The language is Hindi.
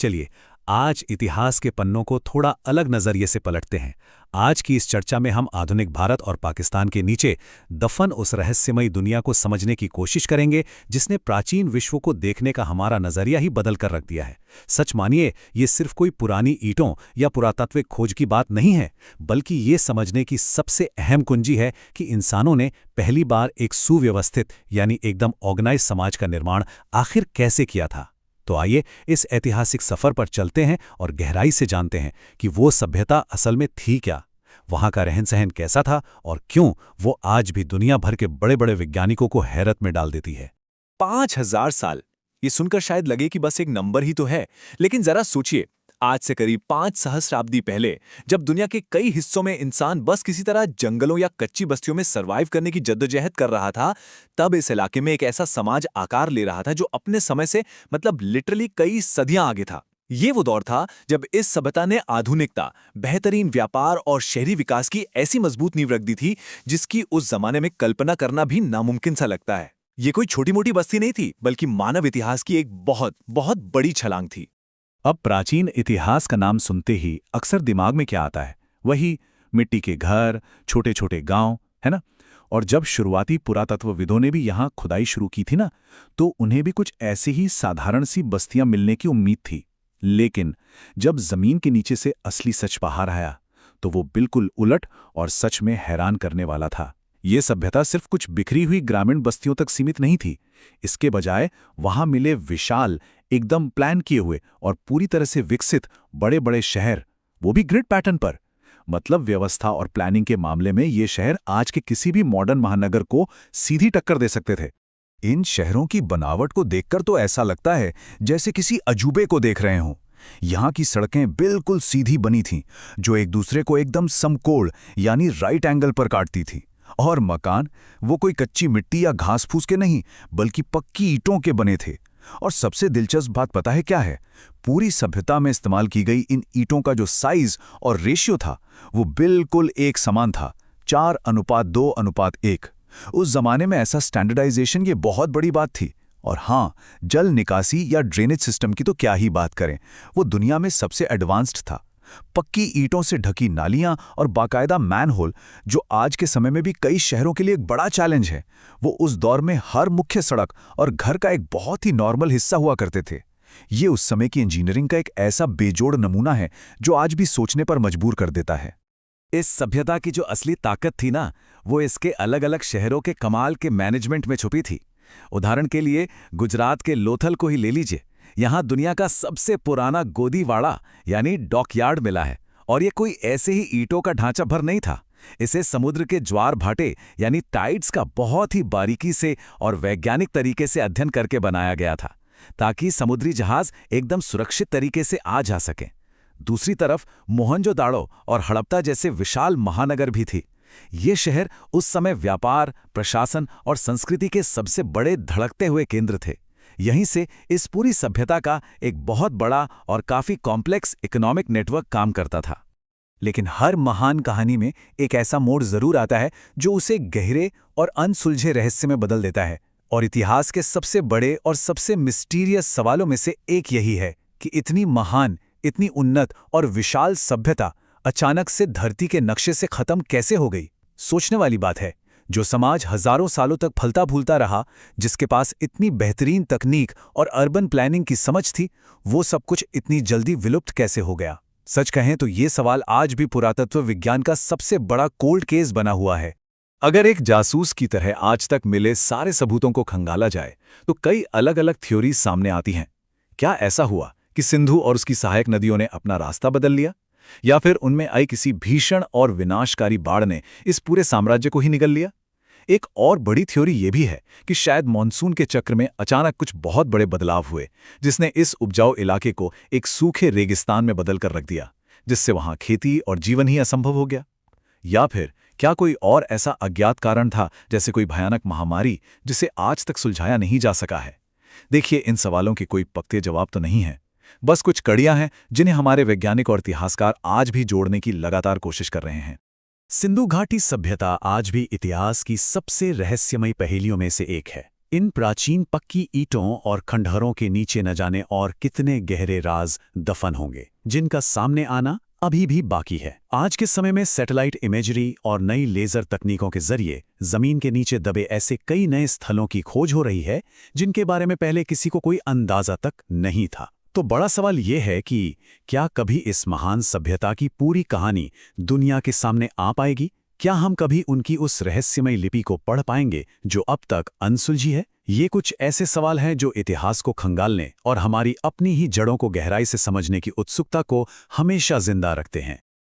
चलिए, आज इतिहास के पन्नों को थोड़ा अलग नजरिए से पलटते हैं। आज की इस चर्चा में हम आधुनिक भारत और पाकिस्तान के नीचे दफन उस रहस्यमयी दुनिया को समझने की कोशिश करेंगे जिसने प्राचीन विश्व को देखने का हमारा नजरिया ही बदल कर रख दिया है। सच मानिए, ये सिर्फ कोई पुरानी ईंटों या पुरातात्विक खोज की बात नहीं है, बल्कि ये समझने की सबसे अहम कुंजी है कि इंसानों ने पहली बार एक सुव्यवस्थित यानी एकदम ऑर्गेनाइज समाज का निर्माण आखिर कैसे किया था। तो आइए इस ऐतिहासिक सफर पर चलते हैं और गहराई से जानते हैं कि वो सभ्यता असल में थी क्या, वहां का रहन सहन कैसा था और क्यों वो आज भी दुनिया भर के बड़े बड़े वैज्ञानिकों को हैरत में डाल देती है। 5000 साल, ये सुनकर शायद लगे कि बस एक नंबर ही तो है, लेकिन जरा सोचिए, आज से करीब 5 सहस्राब्दी पहले जब दुनिया के कई हिस्सों में इंसान बस किसी तरह जंगलों या कच्ची बस्तियों में सरवाइव करने की जद्दोजहद कर रहा था, तब इस इलाके में एक ऐसा समाज आकार ले रहा था जो अपने समय से मतलब लिटरली कई सदियां आगे था। ये वो दौर था जब इस सभ्यता ने आधुनिकता, बेहतरीन व्यापार और शहरी विकास की ऐसी मजबूत नींव रख दी थी जिसकी उस जमाने में कल्पना करना भी नामुमकिन सा लगता है। ये कोई छोटी मोटी बस्ती नहीं थी, बल्कि मानव इतिहास की एक बहुत बहुत बड़ी छलांग थी। अब प्राचीन इतिहास का नाम सुनते ही अक्सर दिमाग में क्या आता है? वही मिट्टी के घर, छोटे छोटे गांव, है ना? और जब शुरुआती पुरातत्वविदों ने भी यहाँ खुदाई शुरू की थी ना, तो उन्हें भी कुछ ऐसे ही साधारण सी बस्तियां मिलने की उम्मीद थी। लेकिन जब जमीन के नीचे से असली सच बाहर आया, तो वो बिल्कुल उलट और सच में हैरान करने वाला था। ये सभ्यता सिर्फ कुछ बिखरी हुई ग्रामीण बस्तियों तक सीमित नहीं थी। इसके बजाय वहां मिले विशाल, एकदम प्लान किए हुए और पूरी तरह से विकसित बड़े बड़े शहर, वो भी ग्रिड पैटर्न पर। मतलब व्यवस्था और प्लानिंग के मामले में ये शहर आज के किसी भी मॉडर्न महानगर को सीधी टक्कर दे सकते थे। इन शहरों की बनावट को देखकर तो ऐसा लगता है जैसे किसी अजूबे को देख रहे हों। यहाँ की सड़कें बिल्कुल सीधी बनी थीं, जो एक दूसरे को एकदम समकोण यानी राइट एंगल पर काटती थी। और मकान वो कोई कच्ची मिट्टी या घास फूस के नहीं, बल्कि पक्की ईंटों के बने थे। और सबसे दिलचस्प बात पता है क्या है? पूरी सभ्यता में इस्तेमाल की गई इन ईंटों का जो साइज और रेशियो था, वो बिल्कुल एक समान था, 4:2:1। उस जमाने में ऐसा स्टैंडर्डाइजेशन ये बहुत बड़ी बात थी। और हाँ, जल निकासी या ड्रेनेज सिस्टम की तो क्या ही बात करें, वो दुनिया में सबसे एडवांस्ड था। पक्की ईंटों से ढकी नालियां और बाकायदा मैनहोल, जो आज के समय में भी कई शहरों के लिए एक बड़ा चैलेंज है, वो उस दौर में हर मुख्य सड़क और घर का एक बहुत ही नॉर्मल हिस्सा हुआ करते थे। ये उस समय की इंजीनियरिंग का एक ऐसा बेजोड़ नमूना है जो आज भी सोचने पर मजबूर कर देता है। इस सभ्यता की जो असली ताकत थी ना, वो इसके अलग अलग शहरों के कमाल के मैनेजमेंट में छुपी थी। उदाहरण के लिए गुजरात के लोथल को ही ले लीजिए। यहाँ दुनिया का सबसे पुराना गोदीवाड़ा यानी डॉकयार्ड मिला है, और ये कोई ऐसे ही ईंटों का ढांचा भर नहीं था। इसे समुद्र के ज्वार भाटे यानी टाइड्स का बहुत ही बारीकी से और वैज्ञानिक तरीके से अध्ययन करके बनाया गया था, ताकि समुद्री जहाज एकदम सुरक्षित तरीके से आ जा सकें। दूसरी तरफ मोहनजोदाड़ो और हड़प्पा जैसे विशाल महानगर भी थी। ये शहर उस समय व्यापार, प्रशासन और संस्कृति के सबसे बड़े धड़कते हुए केंद्र थे। यहीं से इस पूरी सभ्यता का एक बहुत बड़ा और काफी कॉम्प्लेक्स इकोनॉमिक नेटवर्क काम करता था। लेकिन हर महान कहानी में एक ऐसा मोड़ जरूर आता है जो उसे गहरे और अनसुलझे रहस्य में बदल देता है। और इतिहास के सबसे बड़े और सबसे मिस्टीरियस सवालों में से एक यही है कि इतनी महान, इतनी उन्नत और विशाल सभ्यता अचानक से धरती के नक्शे से खत्म कैसे हो गई। सोचने वाली बात है। जो समाज हजारों सालों तक फलता फूलता रहा, जिसके पास इतनी बेहतरीन तकनीक और अर्बन प्लानिंग की समझ थी, वो सब कुछ इतनी जल्दी विलुप्त कैसे हो गया? सच कहें तो ये सवाल आज भी पुरातत्व विज्ञान का सबसे बड़ा कोल्ड केस बना हुआ है। अगर एक जासूस की तरह आज तक मिले सारे सबूतों को खंगाला जाए, तो कई अलग अलग थ्योरीज सामने आती हैं। क्या ऐसा हुआ कि सिंधु और उसकी सहायक नदियों ने अपना रास्ता बदल लिया, या फिर उनमें आई किसी भीषण और विनाशकारी बाढ़ ने इस पूरे साम्राज्य को ही निगल लिया? एक और बड़ी थ्योरी ये भी है कि शायद मॉनसून के चक्र में अचानक कुछ बहुत बड़े बदलाव हुए, जिसने इस उपजाऊ इलाके को एक सूखे रेगिस्तान में बदल कर रख दिया, जिससे वहां खेती और जीवन ही असंभव हो गया। या फिर क्या कोई और ऐसा अज्ञात कारण था, जैसे कोई भयानक महामारी, जिसे आज तक सुलझाया नहीं जा सका है? देखिए, इन सवालों के कोई पक्के जवाब तो नहीं है, बस कुछ कड़ियां हैं जिन्हें हमारे वैज्ञानिक और इतिहासकार आज भी जोड़ने की लगातार कोशिश कर रहे हैं। सिंधु घाटी सभ्यता आज भी इतिहास की सबसे रहस्यमयी पहेलियों में से एक है। इन प्राचीन पक्की ईंटों और खंडहरों के नीचे न जाने और कितने गहरे राज दफन होंगे, जिनका सामने आना अभी भी बाकी है। आज के समय में सैटेलाइट इमेजरी और नई लेजर तकनीकों के जरिए जमीन के नीचे दबे ऐसे कई नए स्थलों की खोज हो रही है जिनके बारे में पहले किसी को कोई अंदाजा तक नहीं था। तो बड़ा सवाल यह है कि क्या कभी इस महान सभ्यता की पूरी कहानी दुनिया के सामने आ पाएगी? क्या हम कभी उनकी उस रहस्यमय लिपि को पढ़ पाएंगे जो अब तक अनसुलझी है? ये कुछ ऐसे सवाल हैं जो इतिहास को खंगालने और हमारी अपनी ही जड़ों को गहराई से समझने की उत्सुकता को हमेशा जिंदा रखते हैं।